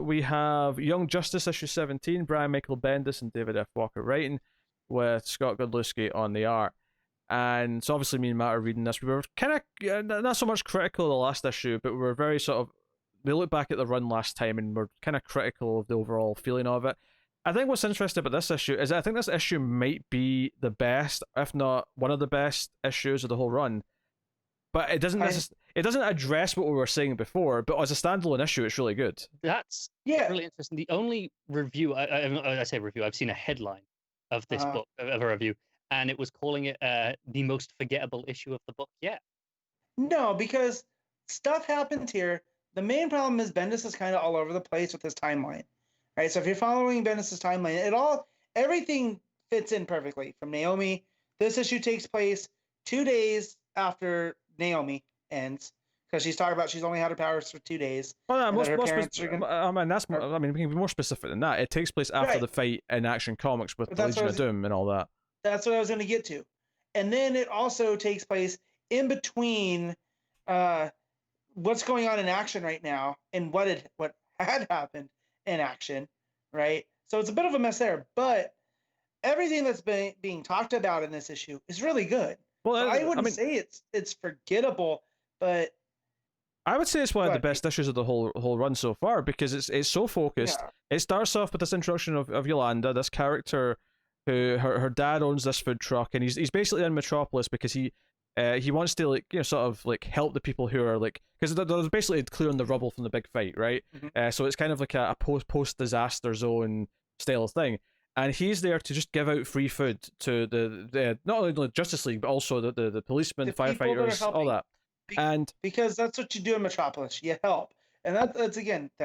we have Young Justice issue 17, Brian Michael Bendis and David F. Walker writing, with Scott Godlewski on the art. And so obviously me and Matt are reading this. We were kind of not so much critical of the last issue, but we were very sort of, we looked back at the run last time and we're kind of critical of the overall feeling of it. I think what's interesting about this issue is I think this issue might be the best, if not one of the best issues of the whole run. But it doesn't address what we were saying before. But as a standalone issue, it's really good. That's really interesting. The only review I say review, I've seen a headline of this book of a review, and it was calling it the most forgettable issue of the book yet. No, because stuff happens here. The main problem is Bendis is kind of all over the place with his timeline, right? So if you're following Bendis's timeline, everything fits in perfectly. From Naomi, this issue takes place 2 days after Naomi ends, because she's talking about she's only had her powers for 2 days. Well, no, we can be more specific than that. It takes place after the fight in Action Comics with the Legion of Doom and all that. That's what I was going to get to. And then it also takes place in between what's going on in Action right now and what had happened in Action, right? So it's a bit of a mess there, but everything that's being talked about in this issue is really good. Well, so I wouldn't say it's forgettable, but I would say it's one of the best issues of the whole run so far, because it's so focused. Yeah. It starts off with this introduction of Yolanda, this character who her dad owns this food truck, and he's basically in Metropolis because he wants to sort of help the people who are because they're basically clearing the rubble from the big fight, right? Mm-hmm. So it's kind of like a post disaster zone style thing. And he's there to just give out free food to the not only the Justice League, but also the policemen, the firefighters, all that. And because that's what you do in Metropolis, you help, and that's a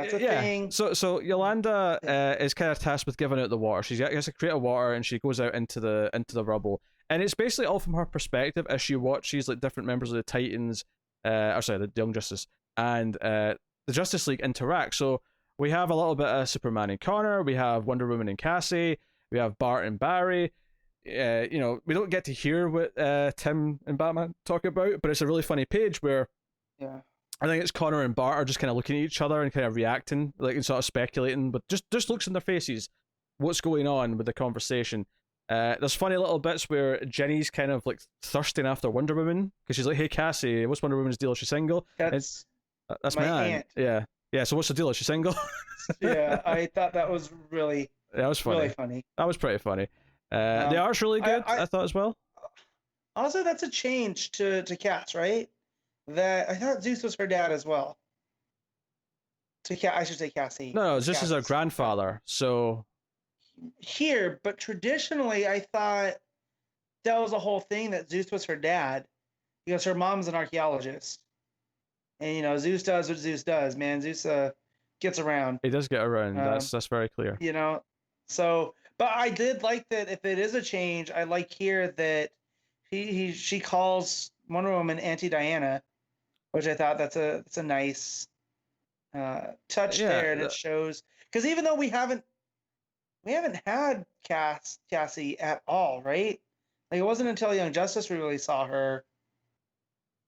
thing. So Yolanda is kind of tasked with giving out the water. She has to create a water, and she goes out into the rubble, and it's basically all from her perspective as she watches different members of the Titans, the Young Justice and the Justice League interact. So we have a little bit of Superman and Connor. We have Wonder Woman and Cassie. We have Bart and Barry. We don't get to hear what Tim and Batman talk about, but it's a really funny page where I think it's Connor and Bart are just kind of looking at each other and kind of reacting, and sort of speculating, but just looks in their faces, what's going on with the conversation. There's funny little bits where Jenny's kind of thirsting after Wonder Woman because she's like, "Hey Cassie, what's Wonder Woman's deal? Is she single?" That's my aunt. Yeah. So what's the deal? Is she single? Yeah, I thought that was really. That was funny. Really funny. That was pretty funny. The art's really good. I thought as well. Also, that's a change to Cass, right? That I thought Zeus was her dad as well. I should say Cassie. No, Zeus is her grandfather. So here, but traditionally, I thought that was a whole thing that Zeus was her dad because her mom's an archaeologist, and Zeus does what Zeus does. Man, Zeus gets around. He does get around. That's very clear. So, but I did like that. If it is a change, I like here that she calls Wonder Woman Auntie Diana, which I thought that's a nice touch there, and it shows because even though we haven't had Cassie at all, right? It wasn't until Young Justice we really saw her.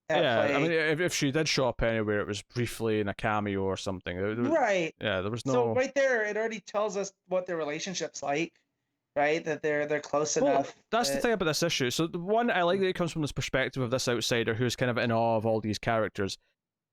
Play. I mean, if she did show up anywhere, it was briefly in a cameo or something. Right. Yeah, there was no. So right there, it already tells us what their relationship's like, right? That they're close enough. That's the thing about this issue. So the one I like that it comes from this perspective of this outsider who's kind of in awe of all these characters.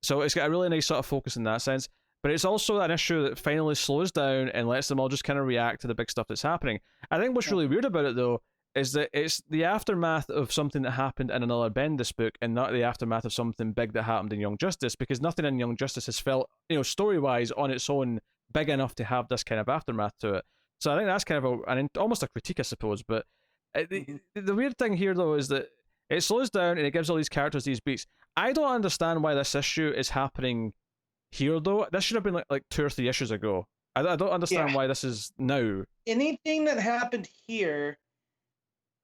So it's got a really nice sort of focus in that sense. But it's also an issue that finally slows down and lets them all just kind of react to the big stuff that's happening. I think what's really weird about it, though, is that it's the aftermath of something that happened in another Bendis book and not the aftermath of something big that happened in Young Justice, because nothing in Young Justice has felt, story-wise, on its own, big enough to have this kind of aftermath to it. So I think that's kind of almost a critique, I suppose. But the weird thing here, though, is that it slows down and it gives all these characters these beats. I don't understand why this issue is happening here, though. This should have been like 2 or 3 issues ago. I don't understand why this is now. Anything that happened here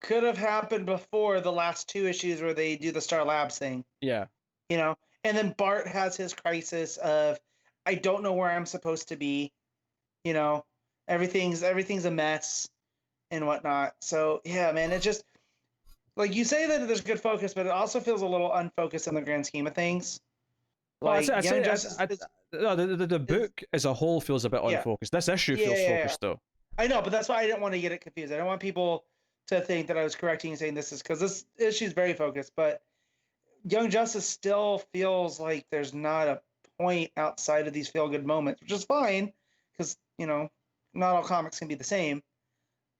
could have happened before the last 2 issues where they do the Star Labs thing. Yeah. And then Bart has his crisis of, I don't know where I'm supposed to be. Everything's a mess and whatnot. So yeah, man, it just, like you say that there's good focus, but it also feels a little unfocused in the grand scheme of things. Well, No, the book as a whole feels a bit Yeah. unfocused. This issue Yeah, feels yeah, yeah. focused though. I know, but that's why I didn't want to get it confused. I don't want people to think that I was correcting and saying this is because this issue is very focused, but Young Justice still feels like there's not a point outside of these feel good moments, which is fine because, you know, not all comics can be the same.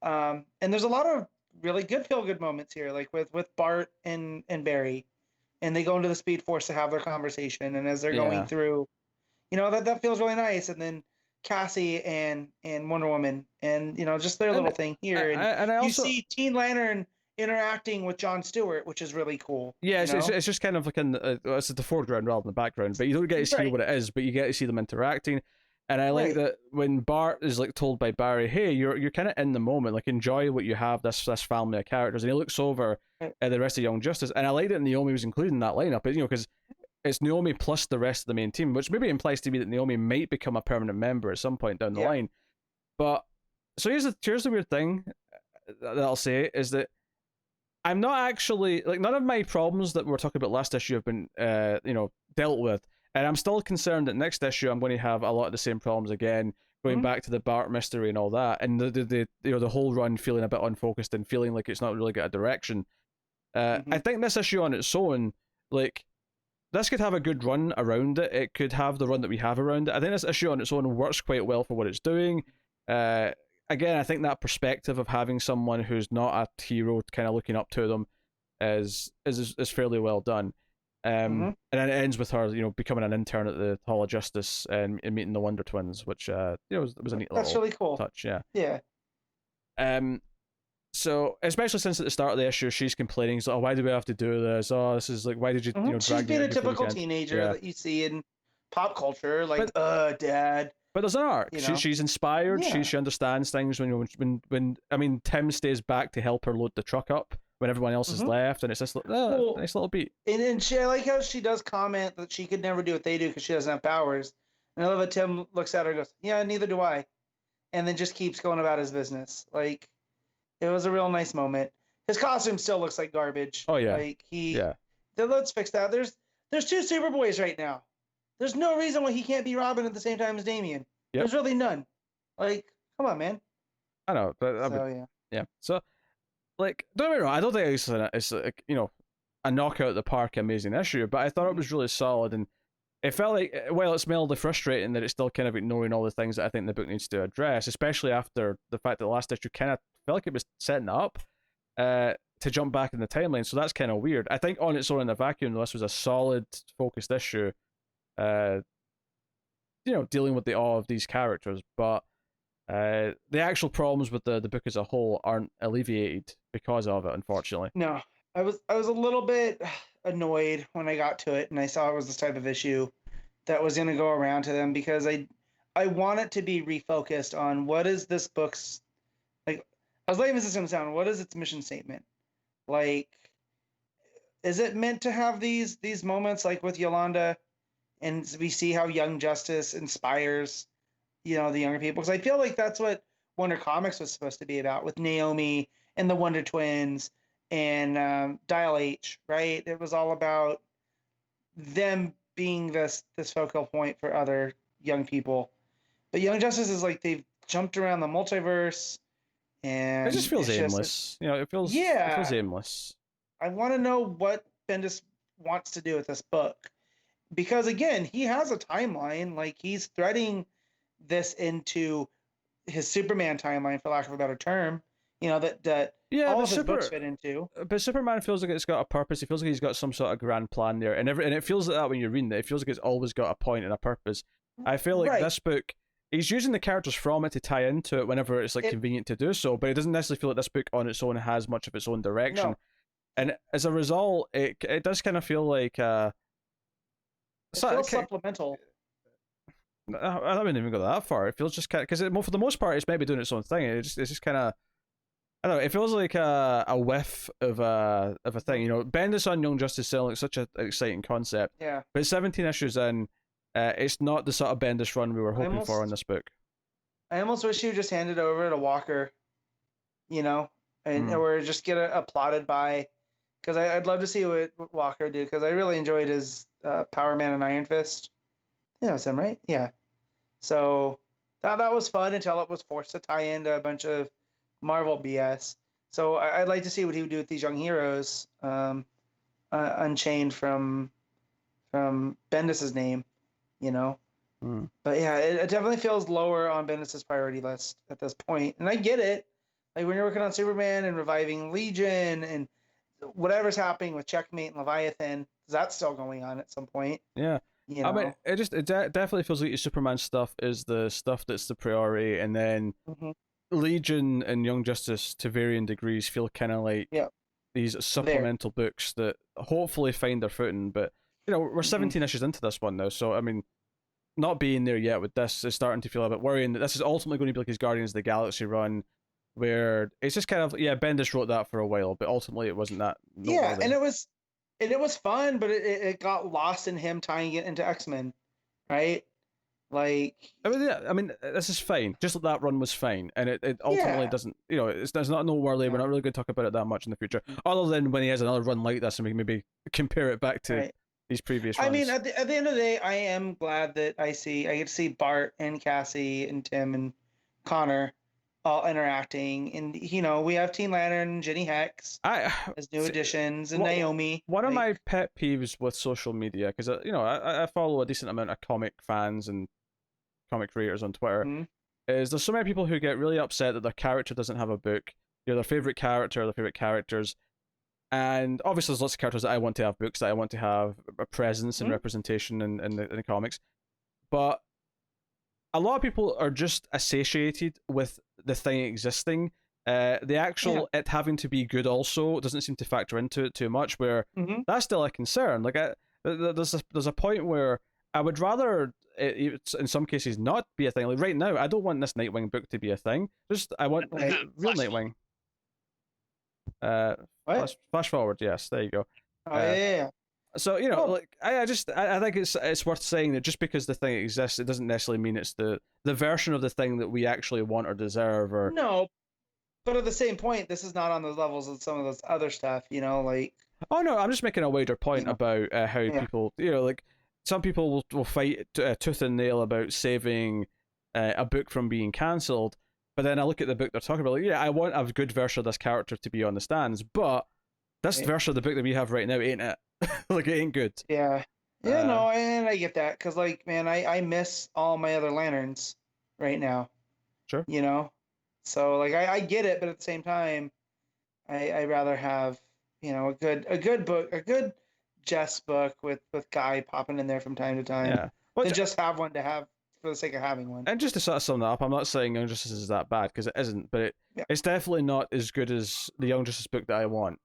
And there's a lot of really good feel good moments here, like with Bart and Barry, and they go into the Speed Force to have their conversation, and as they're going through, you know, that feels really nice. And then Cassie and Wonder Woman, and you know, just their little thing here, and I you also see Teen Lantern interacting with John Stewart, which is really cool. yeah, you know? it's just kind of like in it's the foreground rather than the background, but you don't get to see Right. what it is, but you get to see them interacting. And I like Right. that when Bart is like told by Barry, "Hey, you're kind of in the moment. Like enjoy what you have. This family of characters." And he looks over Right. at the rest of Young Justice, and I like that Naomi was included in that lineup. You know, because it's Naomi plus the rest of the main team, which maybe implies to me that Naomi might become a permanent member at some point down the line. But so here's the weird thing that I'll say is that I'm not actually like none of my problems that we were talking about last issue have been dealt with, and I'm still concerned that next issue I'm going to have a lot of the same problems again, going back to the Bart mystery and all that, and the whole run feeling a bit unfocused and feeling like it's not really got a direction. I think this issue on its own, like this could have a good run around it. It could have the run that we have around it. I think this issue on its own works quite well for what it's doing. Again, I think that perspective of having someone who's not a hero kind of looking up to them is fairly well done. And then it ends with her, becoming an intern at the Hall of Justice and meeting the Wonder Twins, which was a neat That's little really cool touch. Yeah. Yeah. So especially since at the start of the issue she's complaining, so, oh, why do we have to do this? Oh, this is like, why did you drag She's me being out a before the typical weekend? teenager that you see in pop culture, like dad. But there's an arc. You know? She's inspired. Yeah. She understands things when I mean Tim stays back to help her load the truck up when everyone else is left, and it's this nice little beat. And I like how she does comment that she could never do what they do because she doesn't have powers. And I love that Tim looks at her and goes, "Yeah, neither do I," and then just keeps going about his business. Like it was a real nice moment. His costume still looks like garbage. Oh yeah. Like let's fix that. There's two Superboys right now. There's no reason why he can't be Robin at the same time as Damian. Yep. There's really none. Like, come on, man. I know, but yeah. So, like, don't get me wrong. I don't think it's like, a knockout of the park amazing issue, but I thought it was really solid, and it felt like, well, it's mildly frustrating that it's still kind of ignoring all the things that I think the book needs to address, especially after the fact that the last issue kind of felt like it was setting up to jump back in the timeline. So that's kind of weird. I think on its own in the vacuum, this was a solid, focused issue. Dealing with the awe of these characters, but the actual problems with the book as a whole aren't alleviated because of it, unfortunately. No, I was a little bit annoyed when I got to it and I saw it was this type of issue that was going to go around to them, because I want it to be refocused on what is this book's, like, as lame as this is going to sound, what is its mission statement? Like, is it meant to have these moments like with Yolanda, and we see how Young Justice inspires, the younger people? Because I feel like that's what Wonder Comics was supposed to be about, with Naomi and the Wonder Twins and Dial H, right? It was all about them being this focal point for other young people. But Young Justice is like they've jumped around the multiverse, and it just feels aimless. It feels aimless. I want to know what Bendis wants to do with this book. Because again, he has a timeline. Like, he's threading this into his Superman timeline, for lack of a better term. That all of his books fit into. But Superman feels like it's got a purpose. It feels like he's got some sort of grand plan there, and it feels like that when you're reading it. It feels like it's always got a point and a purpose. I feel like this book, he's using the characters from it to tie into it whenever it's convenient to do so. But it doesn't necessarily feel like this book on its own has much of its own direction. No. And as a result, it does kind of feel like it feels supplemental. I wouldn't even go that far. It feels just kind of, because for the most part, it's maybe doing its own thing. It's just kind of, I don't know. It feels like a whiff of a thing. Bendis on Young Justice sounds like such an exciting concept. Yeah. But 17 issues in, it's not the sort of Bendis run we were hoping for in this book. I almost wish you just handed over to Walker, or just get a plotted by. Because I'd love to see what Walker do, because I really enjoyed his Power Man and Iron Fist. Yeah, it's him, right? Yeah. So that was fun until it was forced to tie into a bunch of Marvel BS. So I'd like to see what he would do with these young heroes, unchained from Bendis's name, you know. Hmm. But yeah, it definitely feels lower on Bendis's priority list at this point, and I get it. Like when you're working on Superman and reviving Legion and whatever's happening with Checkmate and Leviathan, that's still going on at some point. Yeah. You I mean, know. definitely feels like your Superman stuff is the stuff that's the priority, and then Mm-hmm. Legion and Young Justice to varying degrees feel kind of like Yeah. these supplemental books that hopefully find their footing. But we're 17 issues into this one now, so I mean, not being there yet with this is starting to feel a bit worrying that this is ultimately going to be like his Guardians of the Galaxy run, where it's just kind of Bendis wrote that for a while, but ultimately it wasn't that noteworthy. Yeah, and it was fun, but it got lost in him tying it into X-Men, right? Like, I mean, this is fine. Just like that run was fine, and it ultimately doesn't. It's not noteworthy. We're not really going to talk about it that much in the future, other than when he has another run like this, and we can maybe compare it back to these previous runs. I mean, at the end of the day, I am glad that I get to see Bart and Cassie and Tim and Connor all interacting, and we have Teen Lantern, Jenny Hex as new additions, and Naomi. One of my pet peeves with social media, because I follow a decent amount of comic fans and comic creators on Twitter, is there's so many people who get really upset that their character doesn't have a book, their favorite character, their favorite characters, and obviously there's lots of characters that I want to have books, that I want to have a presence and representation in the comics, but a lot of people are just satiated with the thing existing. The actual it having to be good also doesn't seem to factor into it too much, where that's still a concern. Like there's a point where I would rather it's in some cases not be a thing. Like right now, I don't want this Nightwing book to be a thing. I want real Nightwing. Flash forward, yes, there you go. Oh yeah. So I think it's worth saying that just because the thing exists, it doesn't necessarily mean it's the version of the thing that we actually want or deserve. Or no, but at the same point, this is not on those levels of some of this other stuff. Like. Oh no, I'm just making a wider point about how people, like some people will fight tooth and nail about saving a book from being cancelled, but then I look at the book they're talking about, like, I want a good version of this character to be on the stands, but this version of the book that we have right now ain't it. Like it ain't good. Yeah. No, and I get that, because like, man, I miss all my other lanterns right now. Sure. So like I get it, but at the same time, I'd rather have a good book, a good Jess book with Guy popping in there from time to time. Yeah. Than just have one to have for the sake of having one. And just to sort of sum that up, I'm not saying Young Justice is that bad, because it isn't, but it's definitely not as good as the Young Justice book that I want.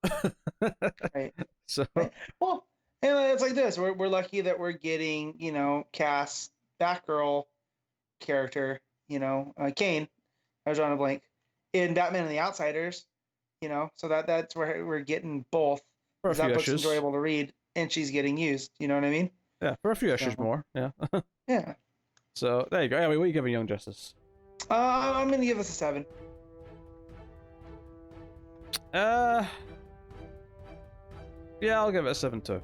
Right. So. Right. Well, and it's like this. We're lucky that we're getting Cass, Batgirl character. Kane. I was drawing a blank in Batman and the Outsiders. So that's where we're getting both. For a few that book's issues. enjoyable to read, and she's getting used. You know what I mean? Yeah, for a few issues more. Yeah. Yeah. So there you go. Anyway, what are you giving Young Justice? I'm gonna give this a 7. Yeah, I'll give it a 7 too.